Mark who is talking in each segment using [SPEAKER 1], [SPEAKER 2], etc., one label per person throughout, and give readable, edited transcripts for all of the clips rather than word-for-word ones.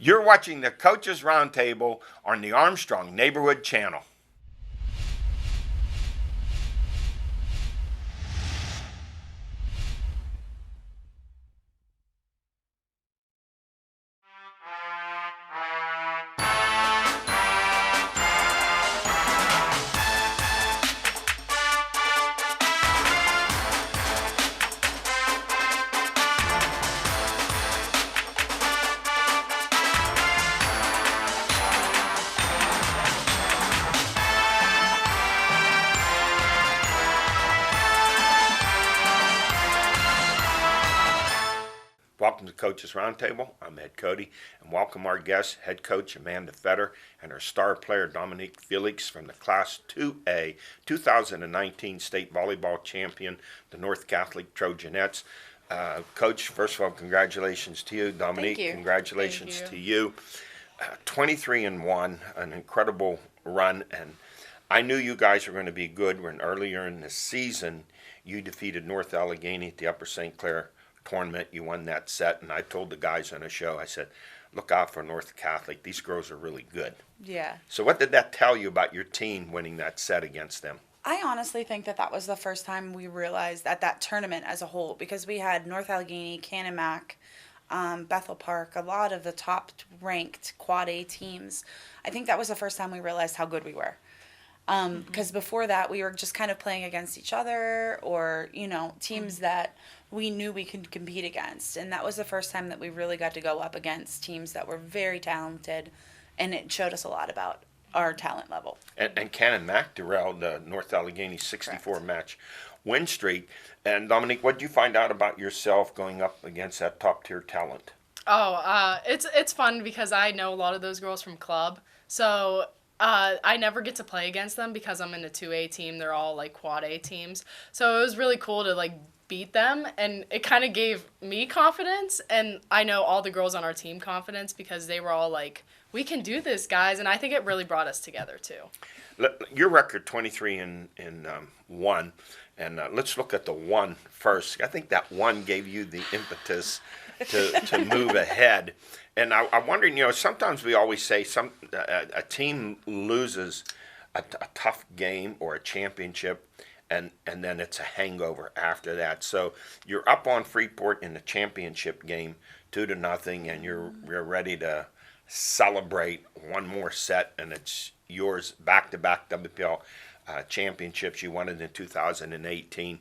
[SPEAKER 1] You're watching the Coaches Roundtable on the Armstrong Neighborhood Channel. Welcome to Coaches Roundtable. I'm Ed Codi, and welcome our guests, head coach Amanda Fetter and our star player Dominique Felix from the Class 2A 2019 state volleyball champion, the North Catholic Trojanettes. Coach, first of all, congratulations to you. Dominique,
[SPEAKER 2] Thank you.
[SPEAKER 1] congratulations
[SPEAKER 2] Thank
[SPEAKER 1] to you. 23-1, an incredible run, and I knew you guys were going to be good when earlier in the season you defeated North Allegheny at the Upper St. Clair tournament. You won that set, and I told the guys on the show, I said, look out for North Catholic. These girls are really good.
[SPEAKER 2] Yeah.
[SPEAKER 1] So what did that tell you about your team winning that set against them?
[SPEAKER 2] I honestly think that was the first time we realized that tournament as a whole, because we had North Allegheny, Campman, Bethel Park, a lot of the top ranked quad A teams. I think that was the first time we realized how good we were. Because before that, we were just kind of playing against each other or, teams that we knew we could compete against. And that was the first time that we really got to go up against teams that were very talented, and it showed us a lot about our talent level.
[SPEAKER 1] And Canon Mac derailed North Allegheny 64-match win streak. And Dominique, what did you find out about yourself going up against that top-tier talent?
[SPEAKER 3] It's fun because I know a lot of those girls from club. So I never get to play against them because I'm in a 2A team. They're all like quad A teams. So it was really cool to beat them, and it kind of gave me confidence, and I know all the girls on our team confidence because they were all like, we can do this, guys, and I think it really brought us together too.
[SPEAKER 1] Your record 23-1, and let's look at the 1 first. I think that 1 gave you the impetus to move ahead. And I'm wondering, sometimes we always say a team loses a tough game or a championship, and then it's a hangover after that. So you're up on Freeport in the championship game 2-0, and you're ready to celebrate one more set, and it's yours back-to-back WPL championships. You won it in 2018.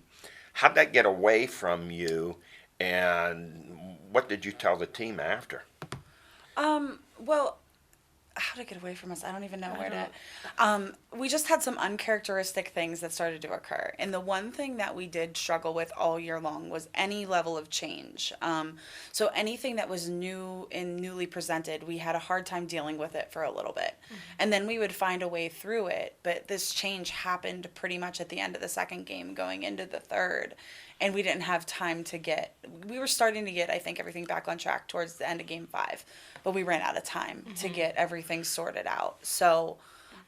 [SPEAKER 1] How'd that get away from you, and what did you tell the team after?
[SPEAKER 2] Well, how to get away from us? I don't even know where to. We just had some uncharacteristic things that started to occur. And the one thing that we did struggle with all year long was any level of change. So anything that was new and newly presented, we had a hard time dealing with it for a little bit. Mm-hmm. And then we would find a way through it. But this change happened pretty much at the end of the second game going into the third. And we didn't have time we were starting to get, I think, everything back on track towards the end of game 5. But we ran out of time to get everything sorted out. So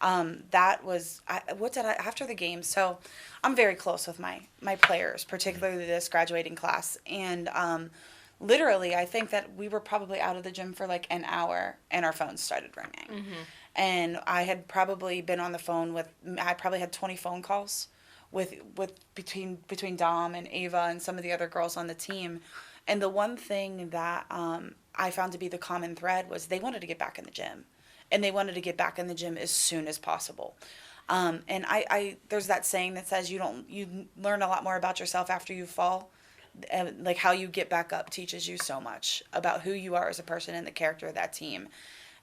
[SPEAKER 2] that was, after the game, so I'm very close with my players, particularly this graduating class. And literally, I think that we were probably out of the gym for like an hour, and our phones started ringing. Mm-hmm. And I had probably been on the phone I probably had 20 phone calls with between Dom and Ava and some of the other girls on the team. And the one thing that I found to be the common thread was they wanted to get back in the gym, and they wanted to get back in the gym as soon as possible. And I there's that saying that says you learn a lot more about yourself after you fall. And like how you get back up teaches you so much about who you are as a person and the character of that team.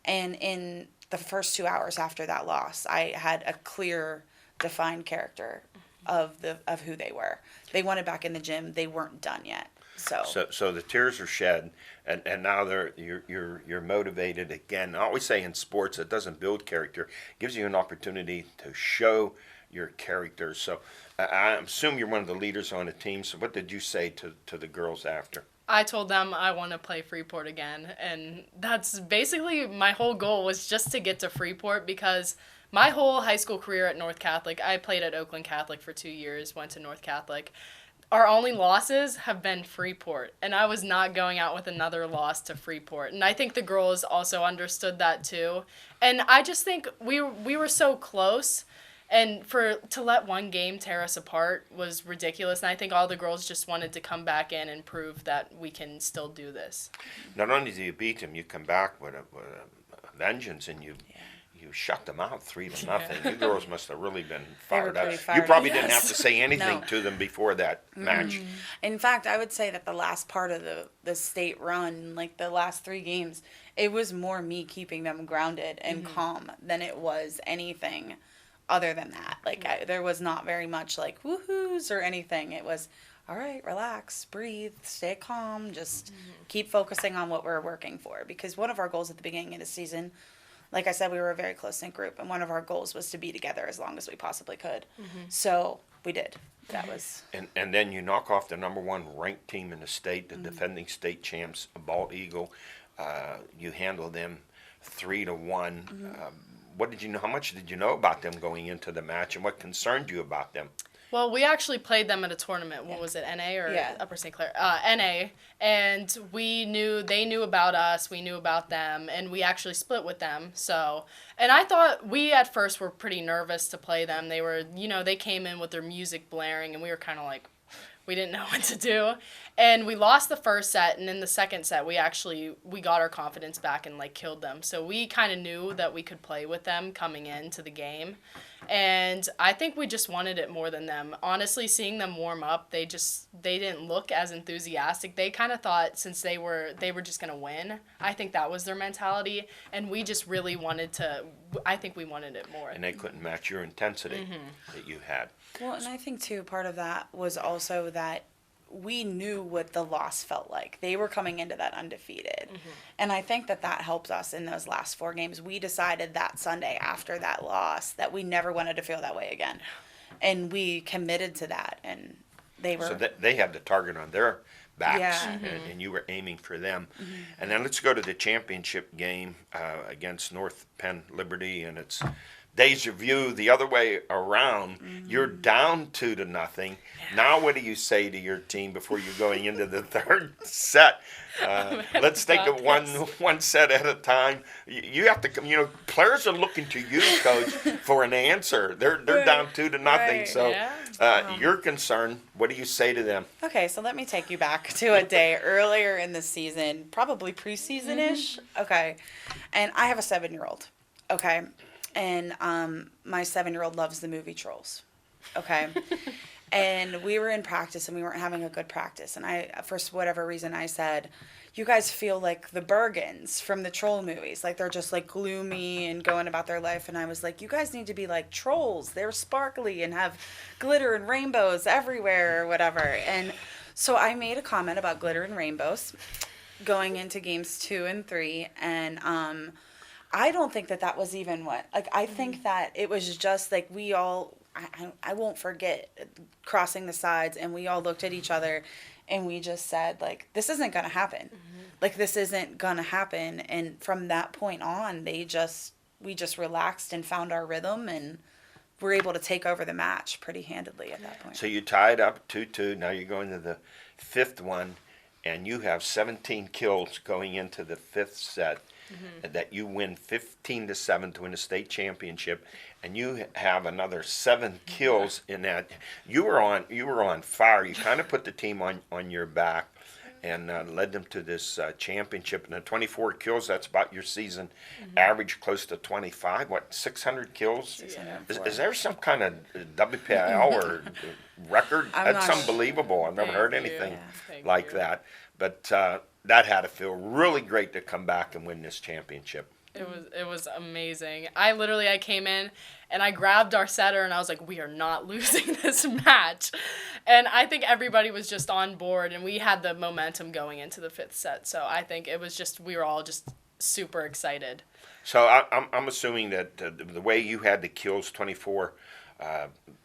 [SPEAKER 2] And in the first 2 hours after that loss, I had a clear, defined character of who they were. They wanted back in the gym. They weren't done yet. So
[SPEAKER 1] the tears are shed, and now you're motivated again. I always say in sports, it doesn't build character; it gives you an opportunity to show your character. So I assume you're one of the leaders on the team. So what did you say to the girls after?
[SPEAKER 3] I told them I want to play Freeport again, and that's basically my whole goal was just to get to Freeport because my whole high school career at North Catholic, I played at Oakland Catholic for 2 years, went to North Catholic. our only losses have been Freeport, and I was not going out with another loss to Freeport. And I think the girls also understood that too. And I just think we were so close, and to let one game tear us apart was ridiculous. And I think all the girls just wanted to come back in and prove that we can still do this.
[SPEAKER 1] Not only do you beat them, you come back with a vengeance, and you shut them out 3-0. You girls must have really been fired up. You probably didn't have to say anything
[SPEAKER 2] No.
[SPEAKER 1] to them before that match.
[SPEAKER 2] In fact, I would say that the last part of the state run, like the last 3 games, it was more me keeping them grounded and calm than it was anything other than that. Like, there was not very much like woohoos or anything. It was, all right, relax, breathe, stay calm, just keep focusing on what we're working for. Because one of our goals at the beginning of the season, like I said, we were a very close-knit group, and one of our goals was to be together as long as we possibly could. So we did. That was...
[SPEAKER 1] And then you knock off the number 1 ranked team in the state, the defending state champs, Bald Eagle. You handle them 3-1. What did you know? How much did you know about them going into the match, and what concerned you about them?
[SPEAKER 3] Well, we actually played them at a tournament. What was it, NA or Upper St. Clair? NA. And they knew about us, we knew about them, and we actually split with them. So, and I thought we at first were pretty nervous to play them. They were, they came in with their music blaring, and we were kind of like, we didn't know what to do. And we lost the first set, and in the second set, we got our confidence back and, killed them. So we kind of knew that we could play with them coming into the game. And I think we just wanted it more than them. Honestly, seeing them warm up, they didn't look as enthusiastic. They kind of thought since they were just going to win. I think that was their mentality. And we just really wanted we wanted it more.
[SPEAKER 1] And they couldn't match your intensity that you had.
[SPEAKER 2] Well, and I think, too, part of that was also that we knew what the loss felt like. They were coming into that undefeated. And I think that helped us in those last 4 games. We decided that Sunday after that loss that we never wanted to feel that way again. And we committed to that. And they were...
[SPEAKER 1] So they had the target on their backs, and you were aiming for them. And then let's go to the championship game against North Penn Liberty, and it's deja vu the other way around. You're down 2-0. Now what do you say to your team before you're going into the third set? Let's take it one set at a time. You have to, players are looking to you, Coach, for an answer. They're down 2-0.
[SPEAKER 2] Right.
[SPEAKER 1] So you're concerned. What do you say to them?
[SPEAKER 2] Okay, so let me take you back to a day earlier in the season, probably preseason-ish. Okay, and I have a 7-year-old. Okay. And my 7-year-old loves the movie Trolls, okay? And we were in practice, and we weren't having a good practice. And for whatever reason, I said, you guys feel like the Bergens from the Troll movies. Like, they're just, gloomy and going about their life. And I was like, you guys need to be like trolls. They're sparkly and have glitter and rainbows everywhere or whatever. And so I made a comment about glitter and rainbows going into games 2 and 3. And I don't think that was even what, I think that it was just we all, I won't forget crossing the sides, and we all looked at each other and we just said, this isn't going to happen. This isn't going to happen. And from that point on, we just relaxed and found our rhythm, and were able to take over the match pretty handedly at that point.
[SPEAKER 1] So you tied up 2-2. Now you're going to the 5th one, and you have 17 kills going into the 5th set. That you win 15-7 to win a state championship, and you have another 7 kills in that. You were on fire. You kind of put the team on your back, and led them to this championship. And the 24 kills, that's about your season average, close to 25. What, 600 kills? 604. Is there some kind of WPL or record? That's unbelievable. I've never heard anything like that. But that had to feel really great to come back and win this championship.
[SPEAKER 3] It was amazing. I came in and I grabbed our setter and I was like, we are not losing this match. And I think everybody was just on board, and we had the momentum going into the 5th set. So I think it was just, we were all just super excited.
[SPEAKER 1] So I'm assuming that the way you had the kills, 24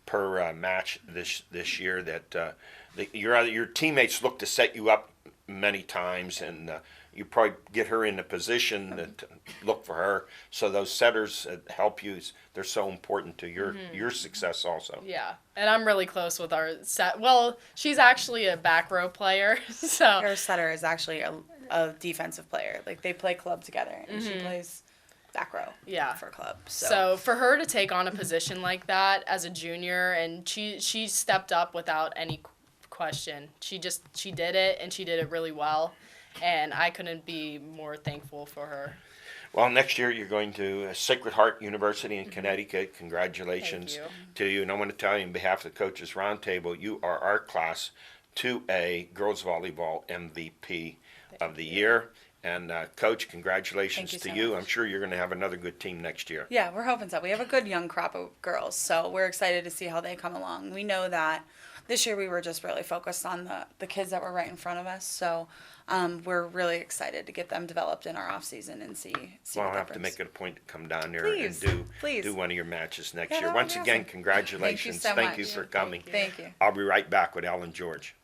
[SPEAKER 1] per match this year, that your teammates looked to set you up many times, and you probably get her in a position to look for her. So those setters that help you, they're so important to your success also.
[SPEAKER 3] Yeah, and I'm really close with our set. Well, she's actually a back row player, so
[SPEAKER 2] Our setter is actually a defensive player. Like, they play club together, and she plays back row for club.
[SPEAKER 3] So for her to take on a position like that as a junior, and she stepped up without any question. She did it, and she did it really well, and I couldn't be more thankful for her.
[SPEAKER 1] Well, next year you're going to Sacred Heart University in Connecticut. Congratulations to you. And I want to tell you on behalf of the Coaches Roundtable, you are our Class 2A Girls Volleyball MVP of the year. And Coach, congratulations to you.
[SPEAKER 2] Much.
[SPEAKER 1] I'm sure you're going to have another good team next year.
[SPEAKER 2] Yeah, we're hoping so. We have a good young crop of girls, so we're excited to see how they come along. We know that this year we were just really focused on the kids that were right in front of us, so we're really excited to get them developed in our off season and see
[SPEAKER 1] Well,
[SPEAKER 2] what
[SPEAKER 1] I'll
[SPEAKER 2] that
[SPEAKER 1] have to
[SPEAKER 2] brings.
[SPEAKER 1] make it a point to come down there
[SPEAKER 2] Please,
[SPEAKER 1] and
[SPEAKER 2] please.
[SPEAKER 1] do one of your matches next
[SPEAKER 2] Yeah,
[SPEAKER 1] year.
[SPEAKER 2] that would
[SPEAKER 1] Once
[SPEAKER 2] be
[SPEAKER 1] again,
[SPEAKER 2] awesome.
[SPEAKER 1] congratulations.
[SPEAKER 2] Thank you so much.
[SPEAKER 1] for coming.
[SPEAKER 2] Thank you.
[SPEAKER 1] I'll be right back with Ellen George.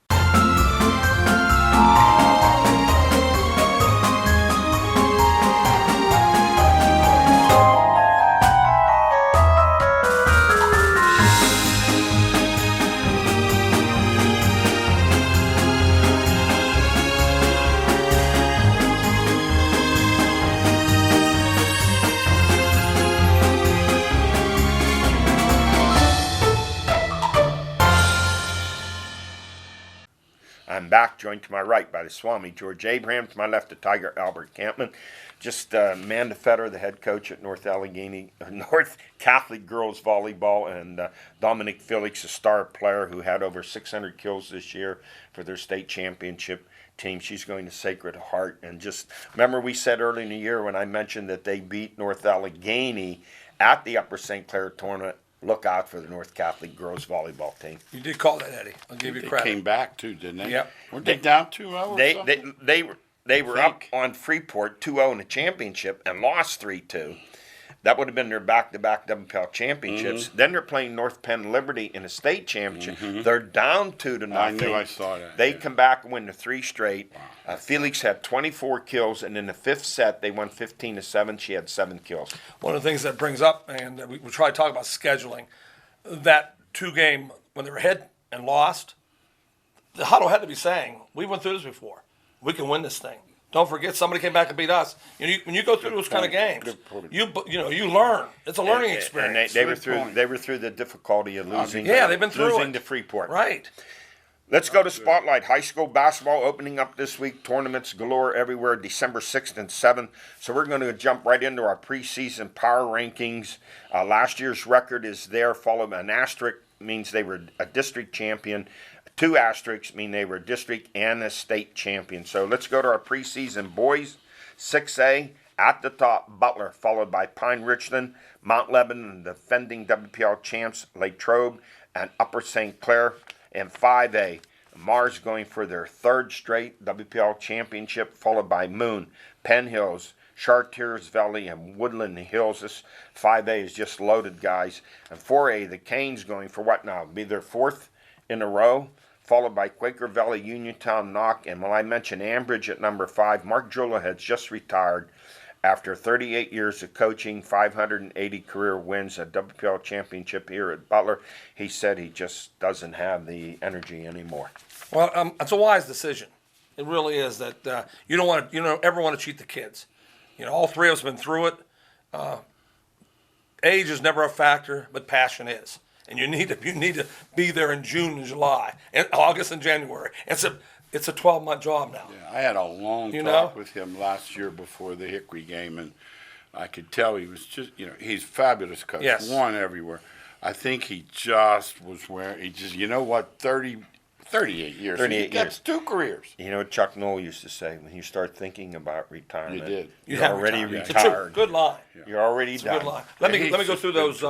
[SPEAKER 1] I'm back, joined to my right by the Swami, George Abraham. To my left, the Tiger, Albert Campman. Just Amanda Fetter, the head coach at North Catholic Girls Volleyball, and Dominique Felix, a star player who had over 600 kills this year for their state championship team. She's going to Sacred Heart. And just remember, we said early in the year when I mentioned that they beat North Allegheny at the Upper St. Clair tournament, look out for the North Catholic girls volleyball team.
[SPEAKER 4] You did call that, Eddie. I'll give you credit.
[SPEAKER 5] They came back too, didn't they?
[SPEAKER 4] Yep.
[SPEAKER 5] Weren't they down 2-0 or something?
[SPEAKER 1] They were up on Freeport 2-0 in the championship and lost 3-2. That would have been their back-to-back WPL championships. Then they're playing North Penn Liberty in a state championship. They're down 2-0.
[SPEAKER 5] I knew I saw that.
[SPEAKER 1] They come back and win the 3 straight. Felix had 24 kills, and in the 5th set, they won 15-7. She had 7 kills.
[SPEAKER 4] One of the things that brings up, and we try to talk about scheduling, that 2-game, when they were ahead and lost, the huddle had to be saying, we went through this before. We can win this thing. Don't forget, somebody came back and beat us. When you go through those kind of games, you learn. It's a learning experience.
[SPEAKER 1] And they were through the difficulty of losing.
[SPEAKER 4] Yeah, they've been through
[SPEAKER 1] losing
[SPEAKER 4] it.
[SPEAKER 1] to Freeport.
[SPEAKER 4] Right.
[SPEAKER 1] Let's go to Spotlight. High school basketball opening up this week. Tournaments galore everywhere, December 6th and 7th. So we're going to jump right into our preseason power rankings. Last year's record is there, followed by an asterisk, means they were a district champion. 2 asterisks mean they were district and a state champion. So let's go to our preseason boys. 6A, at the top, Butler, followed by Pine Richland, Mount Lebanon, the defending WPL champs, Latrobe, and Upper St. Clair. And 5A, Mars going for their 3rd straight WPL championship, followed by Moon, Penn Hills, Chartiers Valley, and Woodland Hills. This 5A is just loaded, guys. And 4A, the Canes going for what now? Be their 4th in a row, followed by Quaker Valley, Uniontown, Knock. And when I mention Ambridge at number 5, Mark Jula has just retired after 38 years of coaching, 580 career wins, a WPL championship here at Butler. He said he just doesn't have the energy anymore.
[SPEAKER 4] Well, it's a wise decision. It really is. That you don't ever want to cheat the kids. All 3 of us have been through it. Age is never a factor, but passion is. And you need to be there in June and July and August and January. It's a 12-month job now.
[SPEAKER 5] Yeah, I had a long talk with him last year before the Hickory game, and I could tell he was just, he's a fabulous coach.
[SPEAKER 4] Yes.
[SPEAKER 5] Won everywhere. I think he just was wearing, 38 years.
[SPEAKER 1] 38
[SPEAKER 5] That's
[SPEAKER 1] years.
[SPEAKER 5] 2 careers.
[SPEAKER 1] You know what Chuck Noll used to say? When you start thinking about retirement,
[SPEAKER 5] You did.
[SPEAKER 1] You're already
[SPEAKER 4] It's a
[SPEAKER 1] retired.
[SPEAKER 4] good line.
[SPEAKER 1] You're already
[SPEAKER 4] It's a
[SPEAKER 1] done.
[SPEAKER 4] good line. Let me go through those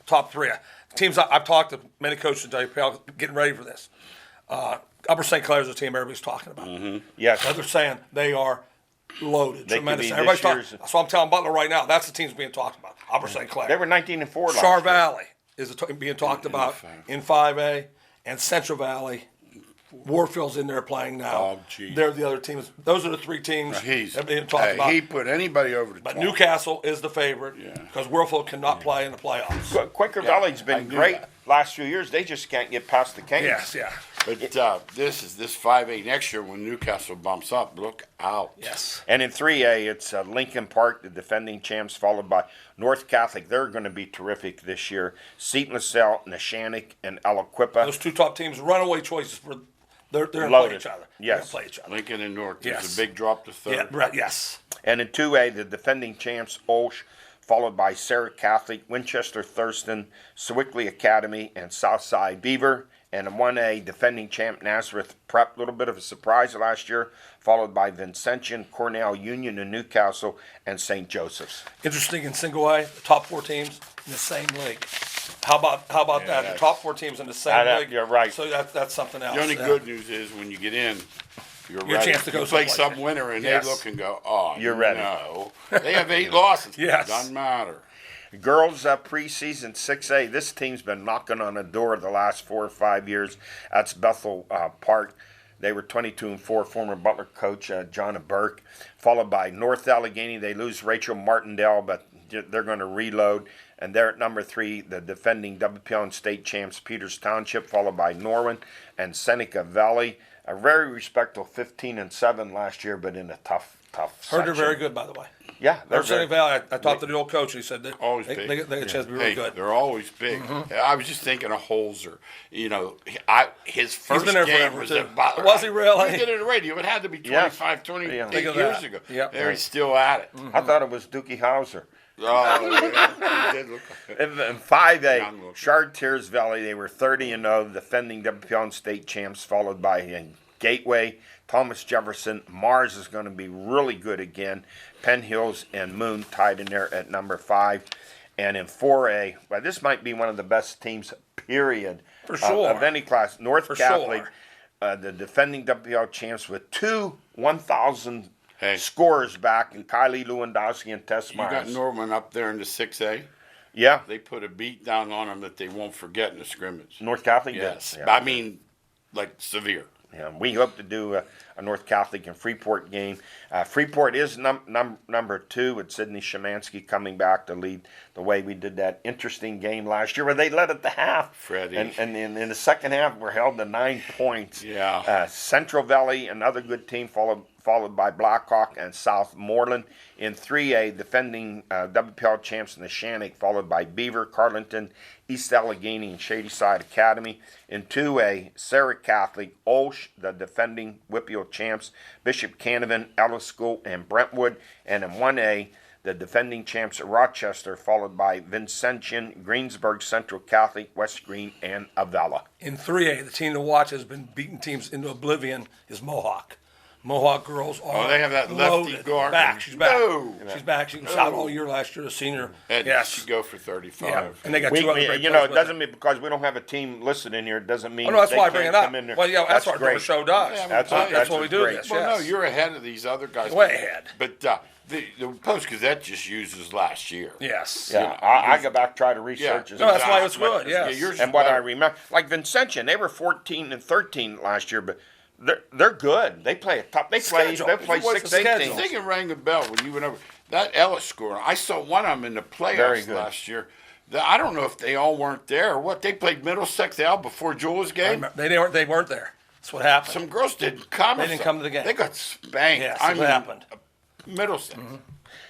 [SPEAKER 4] top 3 teams. I've talked to many coaches in WPL getting ready for this. Upper St. Clair is a team everybody's talking about.
[SPEAKER 1] Yes.
[SPEAKER 4] They're saying they are loaded,
[SPEAKER 1] They could
[SPEAKER 4] tremendous.
[SPEAKER 1] be
[SPEAKER 4] Everybody's
[SPEAKER 1] this
[SPEAKER 4] talking.
[SPEAKER 1] year's-
[SPEAKER 4] So I'm telling Butler right now, that's the team's being talked about. Upper St. Clair.
[SPEAKER 1] They were 19-4 last
[SPEAKER 4] Char
[SPEAKER 1] year.
[SPEAKER 4] Valley is being talked about in 5A, and Central Valley Warfield's in there playing now.
[SPEAKER 5] Oh, gee.
[SPEAKER 4] They're the other teams. Those are the three teams
[SPEAKER 5] He's
[SPEAKER 4] that they talked about.
[SPEAKER 5] he put anybody over the
[SPEAKER 4] But
[SPEAKER 5] top.
[SPEAKER 4] Newcastle is the favorite
[SPEAKER 5] Yeah.
[SPEAKER 4] because Warfield cannot play in the playoffs.
[SPEAKER 1] Quaker
[SPEAKER 5] Yeah,
[SPEAKER 1] Valley's
[SPEAKER 5] I
[SPEAKER 1] been
[SPEAKER 5] knew
[SPEAKER 1] great
[SPEAKER 5] that.
[SPEAKER 1] last few years. They just can't get past the Canes.
[SPEAKER 4] Yes, yeah.
[SPEAKER 5] But this 5A next year when Newcastle bumps up, look out.
[SPEAKER 4] Yes.
[SPEAKER 1] And in 3A, it's Lincoln Park, the defending champs, followed by North Catholic. They're going to be terrific this year. Seton LaSalle, Neshannock, and Aliquippa.
[SPEAKER 4] Those two top teams, runaway choices for they're going to play
[SPEAKER 1] Loaded.
[SPEAKER 4] each other.
[SPEAKER 1] Yes.
[SPEAKER 4] They're gonna play each other.
[SPEAKER 5] Lincoln and North. There's
[SPEAKER 4] Yes.
[SPEAKER 5] a big drop to third.
[SPEAKER 4] Yeah, right, yes.
[SPEAKER 1] And in 2A, the defending champs, Olsh, followed by Sarah Catholic, Winchester Thurston, Sewickley Academy, and Southside Beaver. And in 1A, defending champ Nazareth Prep, a little bit of a surprise last year, followed by Vincentian, Cornell Union, and Newcastle, and St. Joseph's.
[SPEAKER 4] Interesting in single A, the top four teams in the same league. How about that? The
[SPEAKER 5] that's-
[SPEAKER 4] top four teams in the same league.
[SPEAKER 1] You're right.
[SPEAKER 4] So that's something else.
[SPEAKER 5] The only
[SPEAKER 4] Yeah.
[SPEAKER 5] good news is when you get in, you're
[SPEAKER 4] Your
[SPEAKER 5] ready.
[SPEAKER 4] chance to go
[SPEAKER 5] you play
[SPEAKER 4] someplace.
[SPEAKER 5] some winner and
[SPEAKER 1] Yes.
[SPEAKER 5] they look and go, oh,
[SPEAKER 1] You're ready.
[SPEAKER 5] No. They have 8 losses.
[SPEAKER 4] Yes.
[SPEAKER 5] Doesn't matter.
[SPEAKER 1] Girls preseason 6A. This team's been knocking on the door the last 4 or 5 years. That's Bethel Park. They were 22-4. Former Butler coach John Burke, followed by North Allegheny. They lose Rachel Martindale, but they're going to reload. And they're at number 3, the defending WPL state champs Peters Township, followed by Norwin and Seneca Valley. A very respectable 15-7 last year, but in a tough
[SPEAKER 4] Heard they're
[SPEAKER 1] section.
[SPEAKER 4] very good, by the way.
[SPEAKER 1] Yeah, they're
[SPEAKER 4] They're Seneca
[SPEAKER 1] very,
[SPEAKER 4] Valley. I talked to the old coach. He said
[SPEAKER 5] Always
[SPEAKER 4] they
[SPEAKER 5] big.
[SPEAKER 4] get a chance to be really
[SPEAKER 5] Hey,
[SPEAKER 4] good.
[SPEAKER 5] they're always big. I was just thinking of Holzer. You know, his first
[SPEAKER 4] been there
[SPEAKER 5] game
[SPEAKER 4] forever,
[SPEAKER 5] was
[SPEAKER 4] too.
[SPEAKER 5] at Butler.
[SPEAKER 4] Was he really?
[SPEAKER 5] We did it on the radio. It had to be
[SPEAKER 1] Yeah.
[SPEAKER 5] 28
[SPEAKER 1] Yeah.
[SPEAKER 4] Think of
[SPEAKER 5] years
[SPEAKER 4] that.
[SPEAKER 5] ago.
[SPEAKER 4] Yep.
[SPEAKER 5] They're still at it.
[SPEAKER 1] I thought it was Dookie Hauser.
[SPEAKER 5] Oh, yeah. He did look like it.
[SPEAKER 1] In 5A,
[SPEAKER 5] Young looking.
[SPEAKER 1] Chartiers Valley, they were 30-0, defending WPL state champs, followed by Gateway, Thomas Jefferson. Mars is going to be really good again. Penn Hills and Moon tied in there at number 5. And in 4A, well, this might be one of the best teams, period,
[SPEAKER 4] For sure.
[SPEAKER 1] of any class. North
[SPEAKER 4] For
[SPEAKER 1] Catholic,
[SPEAKER 4] sure.
[SPEAKER 1] the defending WPL champs with 2 1,000
[SPEAKER 5] Hey.
[SPEAKER 1] scorers back, and Kylie Lewandowski and Tess
[SPEAKER 5] You got
[SPEAKER 1] Myers.
[SPEAKER 5] Norman up there in the 6A.
[SPEAKER 1] Yeah,
[SPEAKER 5] They put a beat down on them that they won't forget in the scrimmage.
[SPEAKER 1] North Catholic did.
[SPEAKER 5] Yes.
[SPEAKER 1] Yeah.
[SPEAKER 5] I mean, like severe.
[SPEAKER 1] Yeah, we hope to do a North Catholic and Freeport game. Freeport is number 2 with Sidney Szymanski coming back to lead the way we did that interesting game last year where they led at the half.
[SPEAKER 5] Freddie.
[SPEAKER 1] And in the second half, we're held to 9 points.
[SPEAKER 5] Yeah.
[SPEAKER 1] Central Valley, another good team, followed by Blackhawk and Southmoreland. In 3A, defending WPL champs in the Shannock, followed by Beaver, Carlington, East Allegheny, and Shadyside Academy. In 2A, Sarah Catholic, Olsh, the defending WPL champs, Bishop Canavan, Ellis School, and Brentwood. And in 1A, the defending champs of Rochester, followed by Vincentian, Greensburg, Central Catholic, West Green, and Avella.
[SPEAKER 4] In 3A, the team to watch has been beating teams into oblivion is Mohawk. Mohawk girls are
[SPEAKER 5] they have that lefty
[SPEAKER 4] loaded.
[SPEAKER 5] guard.
[SPEAKER 4] Back. She's back.
[SPEAKER 5] No.
[SPEAKER 4] She's back. She was out all year last year, a senior.
[SPEAKER 5] And
[SPEAKER 4] Yes.
[SPEAKER 5] she go for 35.
[SPEAKER 4] Yeah. And they got
[SPEAKER 1] We,
[SPEAKER 4] two other
[SPEAKER 1] we-
[SPEAKER 4] great
[SPEAKER 1] you know,
[SPEAKER 4] players
[SPEAKER 1] it
[SPEAKER 4] with
[SPEAKER 1] doesn't
[SPEAKER 4] her.
[SPEAKER 1] mean because we don't have a team listed in here, it doesn't mean
[SPEAKER 4] Oh, no, that's
[SPEAKER 1] they
[SPEAKER 4] why I bring
[SPEAKER 1] can't
[SPEAKER 4] it up.
[SPEAKER 1] come in there.
[SPEAKER 4] Well, yeah, that's what our
[SPEAKER 1] great.
[SPEAKER 4] show does.
[SPEAKER 5] Yeah,
[SPEAKER 1] That's
[SPEAKER 4] what we do
[SPEAKER 1] great.
[SPEAKER 4] this.
[SPEAKER 5] Well, no,
[SPEAKER 4] Yes.
[SPEAKER 5] you're ahead of these other guys.
[SPEAKER 4] Way ahead.
[SPEAKER 5] But the Post Gazette just uses last year.
[SPEAKER 4] Yes.
[SPEAKER 1] Yeah, I go back try to research.
[SPEAKER 5] Yeah.
[SPEAKER 1] as
[SPEAKER 4] No, that's why it's
[SPEAKER 5] Exactly.
[SPEAKER 4] good. Yes.
[SPEAKER 5] yours is
[SPEAKER 1] and what I
[SPEAKER 5] better.
[SPEAKER 1] remember, like Vincentian, they were 14-13 last year, but they're good. They play a top. They play
[SPEAKER 4] Schedule.
[SPEAKER 1] they play
[SPEAKER 4] What's the
[SPEAKER 1] 6-8
[SPEAKER 4] schedule?
[SPEAKER 5] I
[SPEAKER 1] teams.
[SPEAKER 5] think it rang a bell when you went over that Ellis score. I saw one of them in the
[SPEAKER 1] Very
[SPEAKER 5] playoffs
[SPEAKER 1] good.
[SPEAKER 5] last year. I don't know if they all weren't there or what. They played Middlesex out before Jules' game.
[SPEAKER 4] They weren't there. That's what happened.
[SPEAKER 5] Some girls didn't come.
[SPEAKER 4] They didn't come to the game.
[SPEAKER 5] They got spanked.
[SPEAKER 4] Yes, that's what happened.
[SPEAKER 5] Middlesex.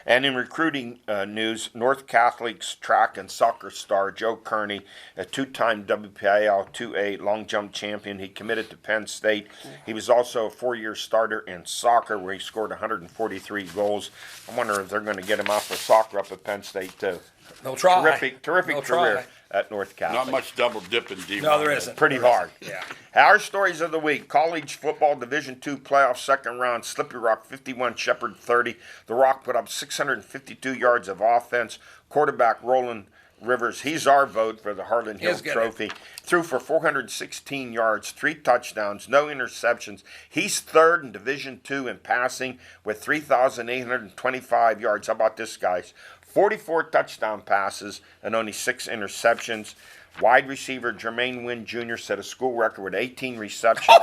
[SPEAKER 1] And in recruiting news, North Catholic's track and soccer star Joe Kearney, a 2-time WPIL 2A long jump champion, he committed to Penn State. He was also a 4-year starter in soccer where he scored 143 goals. I wonder if they're going to get him out for soccer up at Penn State too.
[SPEAKER 4] They'll try.
[SPEAKER 1] Terrific
[SPEAKER 4] They'll
[SPEAKER 1] career
[SPEAKER 4] try.
[SPEAKER 1] at North Catholic.
[SPEAKER 5] Not much double dipping, D.
[SPEAKER 4] No, there isn't.
[SPEAKER 1] Pretty
[SPEAKER 4] There
[SPEAKER 1] hard.
[SPEAKER 4] isn't. Yeah.
[SPEAKER 1] Our stories of the week: college football Division II playoff second round. Slippery Rock 51, Shepherd 30. The Rock put up 652 yards of offense. Quarterback Roland Rivers, he's our vote for the Harlan Hill
[SPEAKER 4] He's good.
[SPEAKER 1] Trophy. Threw for 416 yards, 3 touchdowns, no interceptions. He's third in Division II in passing with 3,825 yards. How about this, guys? 44 touchdown passes and only 6 interceptions. Wide receiver Jermaine Wynn Jr. set a school record with 18 receptions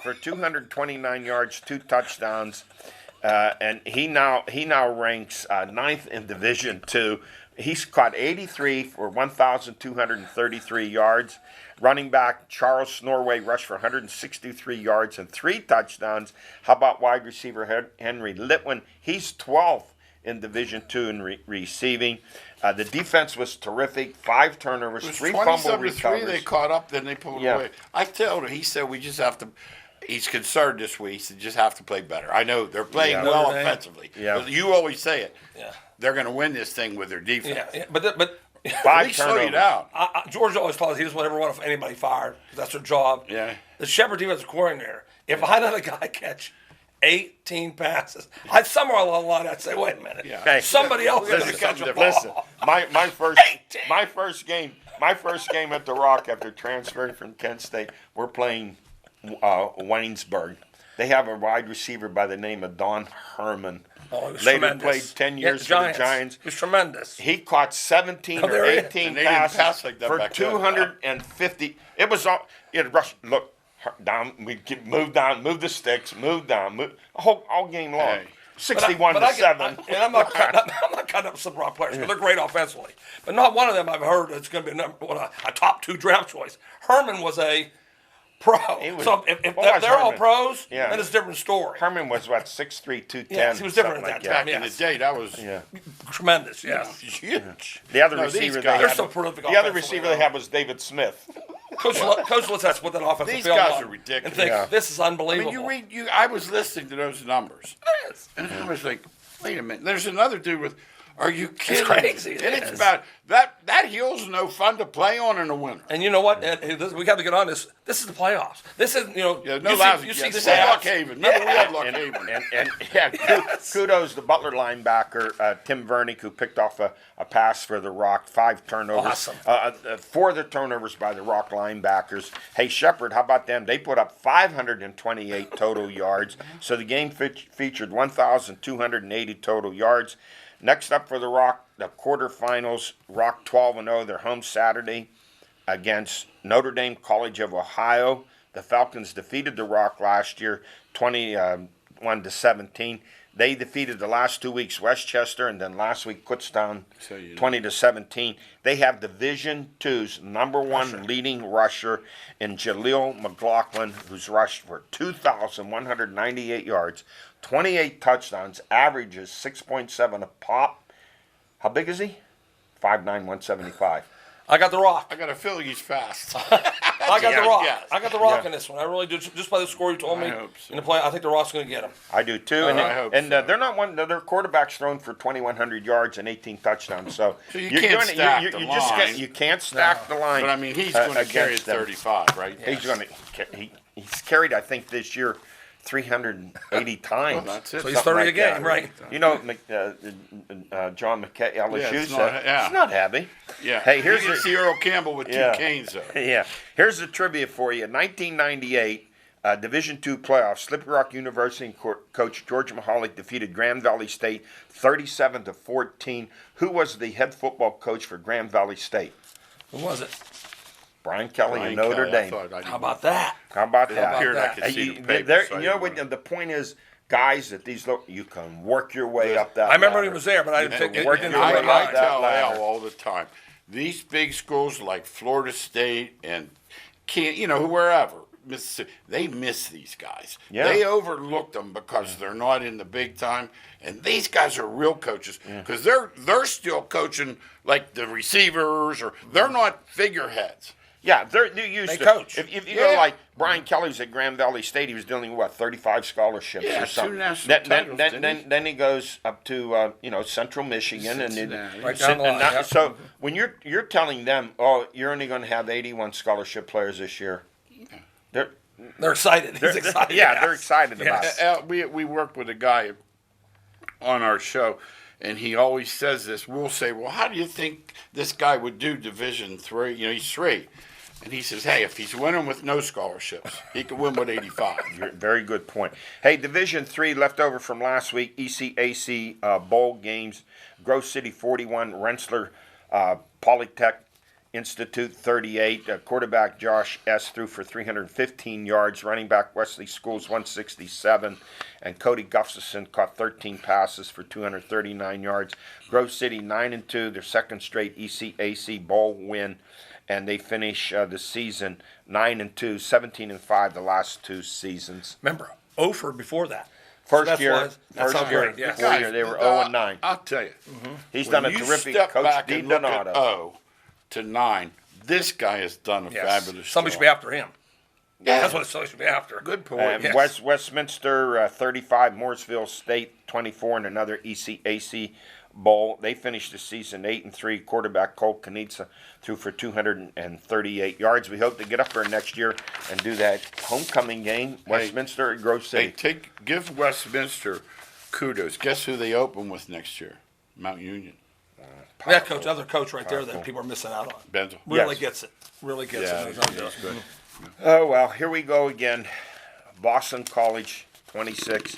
[SPEAKER 1] for 229 yards, 2 touchdowns, and he now ranks ninth in Division II. He's caught 83 for 1,233 yards. Running back Charles Snorway rushed for 163 yards and 3 touchdowns. How about wide receiver Henry Litwin? He's 12th in Division II in receiving. The defense was terrific. 5 turnovers, 3 fumble recoveries.
[SPEAKER 5] They caught up, then they pulled away. I told him, he said, we just have to. He's concerned this week. He said, just have to play better. I know they're playing well offensively.
[SPEAKER 1] Yeah.
[SPEAKER 5] But you always say it.
[SPEAKER 4] Yeah.
[SPEAKER 5] They're going to win this thing with their defense.
[SPEAKER 4] Yeah, but
[SPEAKER 1] 5
[SPEAKER 5] slow you
[SPEAKER 1] turnovers.
[SPEAKER 5] down.
[SPEAKER 4] George always tells us he doesn't want everyone anybody fired. That's their job.
[SPEAKER 5] Yeah.
[SPEAKER 4] The Shepherd defensive coordinator. If I let a guy catch 18 passes, I'd somewhere along the line I'd say, wait a minute.
[SPEAKER 5] Yeah.
[SPEAKER 1] Hey,
[SPEAKER 4] Somebody else is
[SPEAKER 5] listen,
[SPEAKER 4] going to catch a
[SPEAKER 5] listen,
[SPEAKER 4] ball.
[SPEAKER 1] Listen, my first game at the Rock after transferring from Kent State, we're playing Waynesburg. They have a wide receiver by the name of Don Herman.
[SPEAKER 4] Oh, he was
[SPEAKER 1] Later
[SPEAKER 4] tremendous.
[SPEAKER 1] played 10 years for the Giants.
[SPEAKER 4] He was tremendous.
[SPEAKER 1] He caught 17
[SPEAKER 4] Oh,
[SPEAKER 1] or
[SPEAKER 4] there he is.
[SPEAKER 1] 18
[SPEAKER 5] And they didn't
[SPEAKER 1] passes
[SPEAKER 5] pass like that
[SPEAKER 1] for
[SPEAKER 5] back then.
[SPEAKER 1] 250. It was all it rushed. Look down. We move down, move the sticks, move down, move all game long.
[SPEAKER 5] Hey.
[SPEAKER 1] 61 to 7.
[SPEAKER 4] And I'm not cutting up some rock players because they're great offensively. But not one of them I've heard it's going to be a top 2 draft choice. Herman was a pro. So if
[SPEAKER 1] what was
[SPEAKER 4] they're all
[SPEAKER 1] Herman?
[SPEAKER 4] pros,
[SPEAKER 1] Yeah.
[SPEAKER 4] then it's a different story.
[SPEAKER 1] Herman was what 6'3", 210.
[SPEAKER 4] Yes, he was different
[SPEAKER 1] something
[SPEAKER 4] at that
[SPEAKER 1] like
[SPEAKER 4] time.
[SPEAKER 5] Back in
[SPEAKER 4] Yes.
[SPEAKER 5] the day, that was
[SPEAKER 4] Tremendous, yeah.
[SPEAKER 5] huge.
[SPEAKER 1] The other
[SPEAKER 5] No, these
[SPEAKER 1] receiver
[SPEAKER 5] guys-
[SPEAKER 1] they
[SPEAKER 4] They're
[SPEAKER 1] had,
[SPEAKER 4] so prolific
[SPEAKER 1] the other
[SPEAKER 4] offensively,
[SPEAKER 1] receiver they
[SPEAKER 4] though.
[SPEAKER 1] had was David Smith.
[SPEAKER 4] Coach Litzat's put that offensive
[SPEAKER 5] These
[SPEAKER 4] field
[SPEAKER 5] guys
[SPEAKER 4] on
[SPEAKER 5] are ridiculous.
[SPEAKER 4] and think,
[SPEAKER 1] Yeah.
[SPEAKER 4] this is
[SPEAKER 5] I
[SPEAKER 4] unbelievable.
[SPEAKER 5] mean, I was listening to those numbers, and I was like, wait a minute. There's another dude with. Are you kidding?
[SPEAKER 4] crazy,
[SPEAKER 5] And
[SPEAKER 4] it
[SPEAKER 5] it's
[SPEAKER 4] is.
[SPEAKER 5] about that hill's no fun to play on in the winter.
[SPEAKER 4] And you know what? We got to get on this. This is the playoffs. This is,
[SPEAKER 5] Yeah, no
[SPEAKER 4] you
[SPEAKER 5] lousy.
[SPEAKER 4] see, you see
[SPEAKER 5] This ain't
[SPEAKER 4] stats.
[SPEAKER 5] Luck Haven. Remember, we had Luck Haven.
[SPEAKER 1] Kudos to Butler linebacker Tim Vernick, who picked off a pass for the Rock, 5 turnovers.
[SPEAKER 4] Awesome.
[SPEAKER 1] 4 of the turnovers by the Rock linebackers. Hey, Shepherd, how about them? They put up 528 total yards, so the game featured 1,280 total yards. Next up for the Rock, the quarterfinals. Rock 12-0. They're home Saturday against Notre Dame College of Ohio. The Falcons defeated the Rock last year, 21-17. They defeated the last 2 weeks Westchester, and then last week Kutztown, 20-17. They have Division II's #1 leading rusher in Jaleel McLaughlin, who's rushed for 2,198 yards, 28 touchdowns, averages 6.7 a pop. How big is he? 5'9", 175.
[SPEAKER 4] I got the Rock.
[SPEAKER 5] I got a feeling he's fast.
[SPEAKER 4] I got the Rock.
[SPEAKER 5] yes.
[SPEAKER 4] I got the Rock
[SPEAKER 1] Yeah.
[SPEAKER 4] in this one. I really do. Just by the score you told me
[SPEAKER 5] I hope so.
[SPEAKER 4] in the play, I think the Rock's going to get him.
[SPEAKER 1] I do too. And,
[SPEAKER 5] I hope
[SPEAKER 1] they're not one. Their quarterback's thrown for 2,100 yards and 18 touchdowns. So,
[SPEAKER 5] So you
[SPEAKER 1] you're
[SPEAKER 5] can't
[SPEAKER 1] doing it-
[SPEAKER 5] stack
[SPEAKER 1] you
[SPEAKER 5] the
[SPEAKER 1] just
[SPEAKER 5] line.
[SPEAKER 1] you can't stack the line.
[SPEAKER 5] But I mean, he's going to carry
[SPEAKER 1] against them.
[SPEAKER 5] 35, right?
[SPEAKER 1] He's going to. He's carried, I think, this year 380 times.
[SPEAKER 5] Well, that's it.
[SPEAKER 4] So he's
[SPEAKER 1] Something
[SPEAKER 4] 30 a
[SPEAKER 1] like
[SPEAKER 4] game,
[SPEAKER 1] that.
[SPEAKER 4] right?
[SPEAKER 1] You know, John McKay, LSU
[SPEAKER 5] Yeah, it's
[SPEAKER 1] said
[SPEAKER 5] not- yeah.
[SPEAKER 1] it's not heavy.
[SPEAKER 5] Yeah.
[SPEAKER 1] Hey, here's
[SPEAKER 5] you can
[SPEAKER 1] the-
[SPEAKER 5] see Earl Campbell with 2
[SPEAKER 1] Yeah.
[SPEAKER 5] canes, though.
[SPEAKER 1] Yeah. Here's the trivia for you. 1998, Division II playoffs. Slippery Rock University coach George Mahalik defeated Grand Valley State 37-14. Who was the head football coach for Grand Valley State?
[SPEAKER 4] Who was it?
[SPEAKER 1] Brian Kelly
[SPEAKER 5] Brian
[SPEAKER 1] of Notre
[SPEAKER 5] Kelly, I
[SPEAKER 1] Dame.
[SPEAKER 5] thought I
[SPEAKER 4] How about that?
[SPEAKER 1] How about
[SPEAKER 5] Up
[SPEAKER 1] that?
[SPEAKER 5] here, I
[SPEAKER 4] that?
[SPEAKER 5] could see
[SPEAKER 1] You-
[SPEAKER 5] the paper,
[SPEAKER 1] there-
[SPEAKER 5] so I
[SPEAKER 1] you know
[SPEAKER 5] didn't
[SPEAKER 1] what?
[SPEAKER 5] wanna-
[SPEAKER 1] The point is, guys, that you can work your way up that.
[SPEAKER 4] I remember
[SPEAKER 1] ladder.
[SPEAKER 4] he was there, but I didn't think it
[SPEAKER 1] working
[SPEAKER 4] didn't
[SPEAKER 1] your
[SPEAKER 4] really
[SPEAKER 1] way
[SPEAKER 4] mind.
[SPEAKER 1] up that
[SPEAKER 5] tell
[SPEAKER 1] ladder.
[SPEAKER 5] Al all the time, these big schools like Florida State and wherever, Mississippi, they miss these guys.
[SPEAKER 1] Yeah.
[SPEAKER 5] They overlook them because they're not in the big time, and these guys are real coaches because they're still coaching like the receivers, or they're not figureheads.
[SPEAKER 1] Yeah, they're used
[SPEAKER 4] They
[SPEAKER 1] to
[SPEAKER 4] coach.
[SPEAKER 1] If you go like Brian Kelly's at Grand Valley State, he was dealing with 35 scholarships
[SPEAKER 5] Yeah,
[SPEAKER 1] or
[SPEAKER 5] 2
[SPEAKER 1] something.
[SPEAKER 5] national titles, didn't he?
[SPEAKER 1] Then he goes up to Central Michigan
[SPEAKER 5] Cincinnati.
[SPEAKER 4] Right down the line, yeah.
[SPEAKER 1] So when you're telling them, oh, you're only going to have 81 scholarship players this year, they're
[SPEAKER 4] They're excited. He's excited.
[SPEAKER 1] yeah, they're excited about
[SPEAKER 4] Yes.
[SPEAKER 1] it.
[SPEAKER 5] Al, we worked with a guy on our show, and he always says this. We'll say, well, how do you think this guy would do Division III? He's 3. And he says, hey, if he's winning with no scholarships, he could win with 85.
[SPEAKER 1] Very good point. Hey, Division III left over from last week, ECAC bowl games. Grove City 41, Rensselaer Polytech Institute 38. Quarterback Josh S. threw for 315 yards. Running back Wesley Schools 167. And Cody Gustafson caught 13 passes for 239 yards. Grove City 9-2, their second straight ECAC bowl win. And they finish the season 9-2, 17-5 the last 2 seasons.
[SPEAKER 4] Remember, Ofer before that.
[SPEAKER 1] First
[SPEAKER 4] that's
[SPEAKER 1] year,
[SPEAKER 4] why- that's
[SPEAKER 1] first
[SPEAKER 4] how
[SPEAKER 1] year,
[SPEAKER 4] great, yeah.
[SPEAKER 1] before year, they were 0-9.
[SPEAKER 5] I'll tell you.
[SPEAKER 1] He's
[SPEAKER 5] When
[SPEAKER 1] done a
[SPEAKER 5] you
[SPEAKER 1] terrific.
[SPEAKER 5] step
[SPEAKER 1] Coach
[SPEAKER 5] back
[SPEAKER 1] D.
[SPEAKER 5] and look at
[SPEAKER 1] Donato.
[SPEAKER 5] 0 to 9, this guy has done a
[SPEAKER 4] Yes.
[SPEAKER 5] fabulous
[SPEAKER 4] Somebody should
[SPEAKER 5] job.
[SPEAKER 4] be after him.
[SPEAKER 5] Yeah.
[SPEAKER 4] That's what somebody should be after.
[SPEAKER 5] Good point.
[SPEAKER 1] And
[SPEAKER 4] Yes.
[SPEAKER 1] Westminster 35, Mooresville State 24, and another ECAC bowl. They finished the season 8-3. Quarterback Cole Kanitsa threw for 238 yards. We hope to get up there next year and do that homecoming game. Westminster at Grove
[SPEAKER 5] Hey,
[SPEAKER 1] City.
[SPEAKER 5] give Westminster kudos. Guess who they open with next year? Mount Union.
[SPEAKER 4] That coach, other coach right there that people are missing out on.
[SPEAKER 5] Benzel.
[SPEAKER 4] Really
[SPEAKER 1] Yes.
[SPEAKER 4] gets it. Really gets
[SPEAKER 5] Yeah,
[SPEAKER 4] it.
[SPEAKER 5] that's good.
[SPEAKER 1] Oh, well, here we go again. Boston College 26,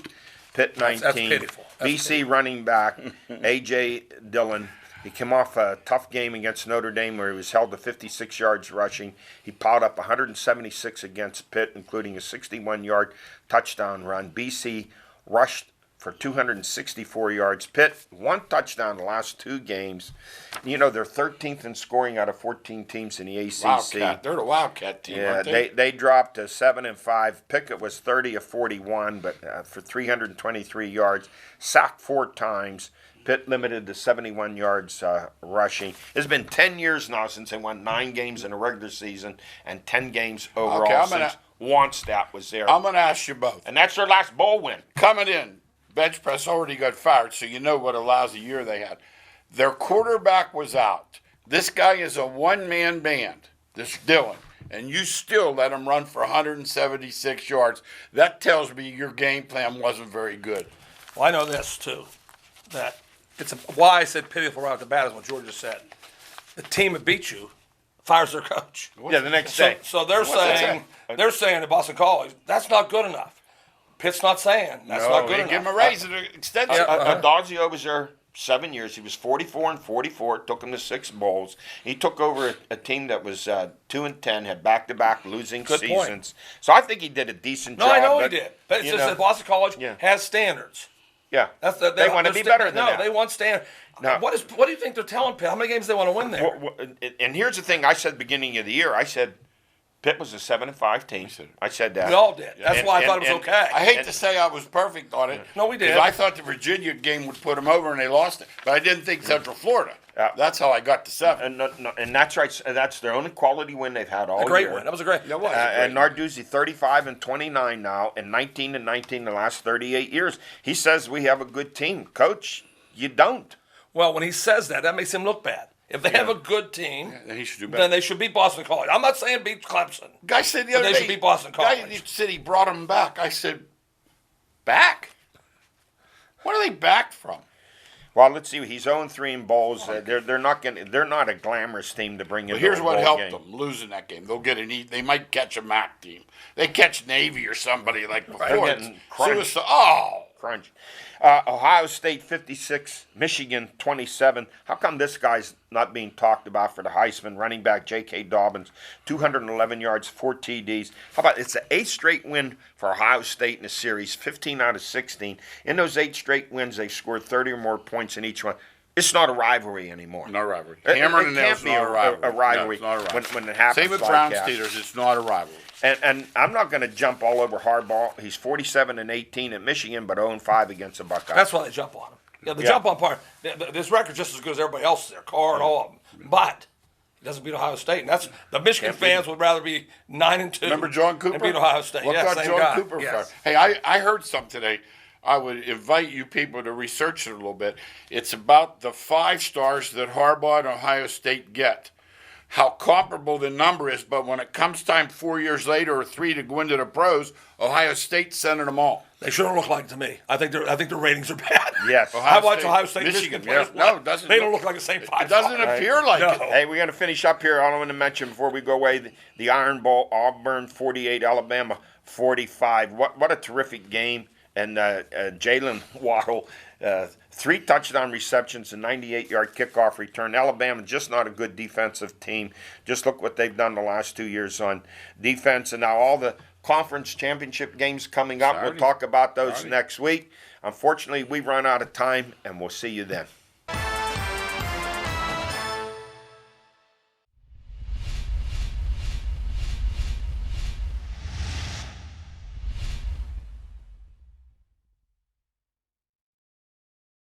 [SPEAKER 1] Pitt 19.
[SPEAKER 4] That's pitiful. That's
[SPEAKER 1] BC running back A.J. Dillon. He came off a tough game against Notre Dame where he was held to 56 yards rushing. He piled up 176 against Pitt, including a 61-yard touchdown run. BC rushed for 264 yards. Pitt, 1 touchdown the last 2 games. You know, they're 13th in scoring out of 14 teams in the ACC.
[SPEAKER 5] Wildcat. They're the Wildcat team,
[SPEAKER 1] Yeah,
[SPEAKER 5] aren't they?
[SPEAKER 1] they dropped to 7-5. Pickett was 30 of 41, but for 323 yards, sacked 4 times. Pitt limited to 71 yards rushing. It's been 10 years now since they won 9 games in a regular season and 10 games overall
[SPEAKER 5] Okay, I'm gonna-
[SPEAKER 1] since Wannstedt was there.
[SPEAKER 5] I'm going to ask you both.
[SPEAKER 1] And that's their last bowl win.
[SPEAKER 5] Coming in, bench press already got fired, so you know what a lousy year they had. Their quarterback was out. This guy is a one-man band, this Dillon, and you still let him run for 176 yards. That tells me your game plan wasn't very good.
[SPEAKER 4] Well, I know this too. That why I said pitiful right off the bat is what George just said. The team that beat you fires their coach.
[SPEAKER 1] Yeah, the next
[SPEAKER 4] So,
[SPEAKER 1] day.
[SPEAKER 4] so they're
[SPEAKER 5] What's that
[SPEAKER 4] saying at Boston College that's not good enough. Pitt's not saying that's not good
[SPEAKER 5] they
[SPEAKER 4] enough.
[SPEAKER 5] give him a raise at an extension.
[SPEAKER 1] Adazio was there 7 years. He was 44-44. Took him to 6 bowls. He took over a team that was 2-10, had back-to-back losing
[SPEAKER 4] Good point.
[SPEAKER 1] seasons. So I think he did a decent
[SPEAKER 4] No,
[SPEAKER 1] job.
[SPEAKER 4] I know he
[SPEAKER 1] but,
[SPEAKER 4] did, but it's
[SPEAKER 1] you
[SPEAKER 4] just
[SPEAKER 1] know,
[SPEAKER 4] that Boston College
[SPEAKER 1] Yeah.
[SPEAKER 4] has standards.
[SPEAKER 1] Yeah,
[SPEAKER 4] That's
[SPEAKER 1] they want to be better than that.
[SPEAKER 4] No, they want standards.
[SPEAKER 1] No.
[SPEAKER 4] What do you think they're telling Pitt? How many games do they want to win there?
[SPEAKER 1] And here's the thing: I said beginning of the year, I said Pitt was a 7-5 team. I said that.
[SPEAKER 4] We all did. That's
[SPEAKER 1] And-
[SPEAKER 4] why I thought it
[SPEAKER 1] and-
[SPEAKER 4] was okay.
[SPEAKER 5] I hate to say I was perfect on it.
[SPEAKER 4] No, we did.
[SPEAKER 5] 'cause I thought the Virginia game would put them over, and they lost it. But I didn't think Central Florida.
[SPEAKER 1] Yeah.
[SPEAKER 5] That's how I got to 7.
[SPEAKER 1] And that's right. That's their only quality win they've had all
[SPEAKER 4] a great
[SPEAKER 1] year.
[SPEAKER 4] win. That was a great.
[SPEAKER 5] That was.
[SPEAKER 1] And Narduzzi 35-29 now, and 19-19 the last 38 years. He says we have a good team, Coach. You don't.
[SPEAKER 4] Well, when he says that, that makes him look bad. If they have a good team,
[SPEAKER 5] Then he should do better.
[SPEAKER 4] then they should beat Boston College. I'm not saying beat Clemson.
[SPEAKER 5] Guy said the
[SPEAKER 4] But
[SPEAKER 5] other
[SPEAKER 4] they
[SPEAKER 5] day.
[SPEAKER 4] should beat Boston
[SPEAKER 5] Guy
[SPEAKER 4] College.
[SPEAKER 5] said he brought him back. I said, back? What are they back from?
[SPEAKER 1] Well, let's see. He's 0-3 in bowls. They're not a glamorous team to bring in.
[SPEAKER 5] But here's
[SPEAKER 1] to a
[SPEAKER 5] what
[SPEAKER 1] bowl
[SPEAKER 5] helped
[SPEAKER 1] game.
[SPEAKER 5] them losing that game. They'll get an E. They might catch a MAC team. They catch Navy or somebody like before.
[SPEAKER 1] They're
[SPEAKER 5] It's
[SPEAKER 1] getting crunched.
[SPEAKER 5] suicide. Oh,
[SPEAKER 1] Crunch. Ohio State 56, Michigan 27. How come this guy's not being talked about for the Heisman? Running back J.K. Dobbins, 211 yards, 4 TDs. How about it's the 8th straight win for Ohio State in the series, 15 out of 16. In those 8 straight wins, they scored 30 or more points in each one. It's not a rivalry anymore.
[SPEAKER 5] no rivalry.
[SPEAKER 1] It
[SPEAKER 5] Hammer and
[SPEAKER 1] can't
[SPEAKER 5] nails
[SPEAKER 1] be
[SPEAKER 5] not a rivalry.
[SPEAKER 1] a rivalry
[SPEAKER 5] No, it's not a rivalry.
[SPEAKER 1] when it happens
[SPEAKER 5] Same with
[SPEAKER 1] like
[SPEAKER 5] Brown
[SPEAKER 1] that.
[SPEAKER 5] Steelers. It's not a rivalry.
[SPEAKER 1] And I'm not going to jump all over Harbaugh. He's 47-18 at Michigan, but 0-5 against the Buckeyes.
[SPEAKER 4] That's why they jump on him. Yeah, the
[SPEAKER 1] Yeah.
[SPEAKER 4] jump on part. This record's just as good as everybody else's. Their car and all of them, but it doesn't beat Ohio State. And that's the Michigan
[SPEAKER 1] Can't beat
[SPEAKER 4] fans would rather be 9-2.
[SPEAKER 5] Remember John Cooper?
[SPEAKER 4] And beat Ohio State.
[SPEAKER 5] What
[SPEAKER 4] Yeah,
[SPEAKER 5] got
[SPEAKER 4] same
[SPEAKER 5] John
[SPEAKER 4] guy.
[SPEAKER 5] Cooper
[SPEAKER 4] Yes.
[SPEAKER 5] fired? Hey, I heard something today. I would invite you people to research it a little bit. It's about the 5 stars that Harbaugh and Ohio State get. How comparable the number is, but when it comes time 4 years later or 3 to go into the pros, Ohio State's sending them all.
[SPEAKER 4] They shouldn't look like it to me. I think their ratings are bad.
[SPEAKER 1] Yes.
[SPEAKER 4] I watch
[SPEAKER 5] State,
[SPEAKER 4] Ohio State,
[SPEAKER 5] Michigan,
[SPEAKER 4] Michigan players
[SPEAKER 5] yeah. No,
[SPEAKER 4] play.
[SPEAKER 5] it doesn't
[SPEAKER 4] They don't
[SPEAKER 5] look-
[SPEAKER 4] look like the same 5
[SPEAKER 5] It doesn't
[SPEAKER 4] stars.
[SPEAKER 5] appear like
[SPEAKER 4] No.
[SPEAKER 5] it.
[SPEAKER 1] Hey, we're going to finish up here. All I want to mention before we go away, the Iron Bowl, Auburn 48, Alabama 45. What a terrific game. And Jalen Waddle, 3 touchdown receptions and 98-yard kickoff return. Alabama just not a good defensive team. Just look what they've done the last 2 years on defense. And now all the conference championship games coming up.
[SPEAKER 5] Saturday.
[SPEAKER 1] We'll talk about those
[SPEAKER 5] Saturday.
[SPEAKER 1] next week. Unfortunately, we've run out of time, and we'll see you then.